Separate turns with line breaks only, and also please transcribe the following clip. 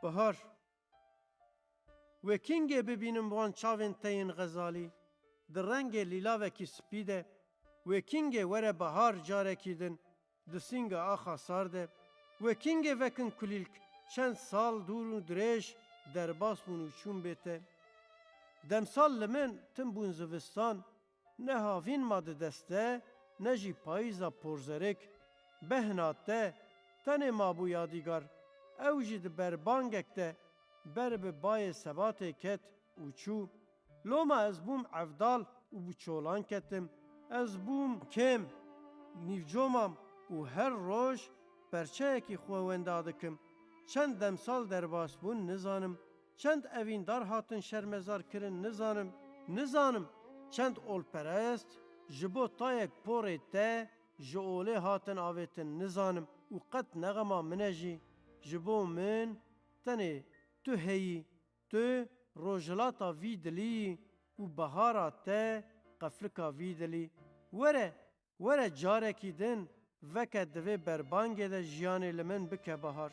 Bahar Wekingê bibînim wan çavên te yên xezalî, di rengê lîlavekî spî de, wekingê were bihar carekî din, di sînga axa sar de, wekingê vekin kulîlk, çend sal dûr û dirêj derbas bûn û çûn bê te. Demsal li min tim bûn zivistan, ne havîn ma di dest de, ne jî payîza porzerek, behna te tenê mabû yadîgar, ew jî di berbangek de ber bi bayê sebatê ket û çû. Loma ez bûm evdal û bi çolan ketim, ez bûm kêm, nîvcomam û her roj berçeyekî xwe wenda dikim. Çend demsal derbas bûn nizanim, çend evîndar hatin şermezar kirin nizanim, nizanim çend olperest ji bo tayek porê te ji olê hatin avêtin nizanim û qet nexema min e jî ji bo min tenê tu heyî, tu rojhilata vî dilî yî û bihara te qeflika vî dilî. Were, were carekî din veke divê berbangê de jiyanê li min bike bahar.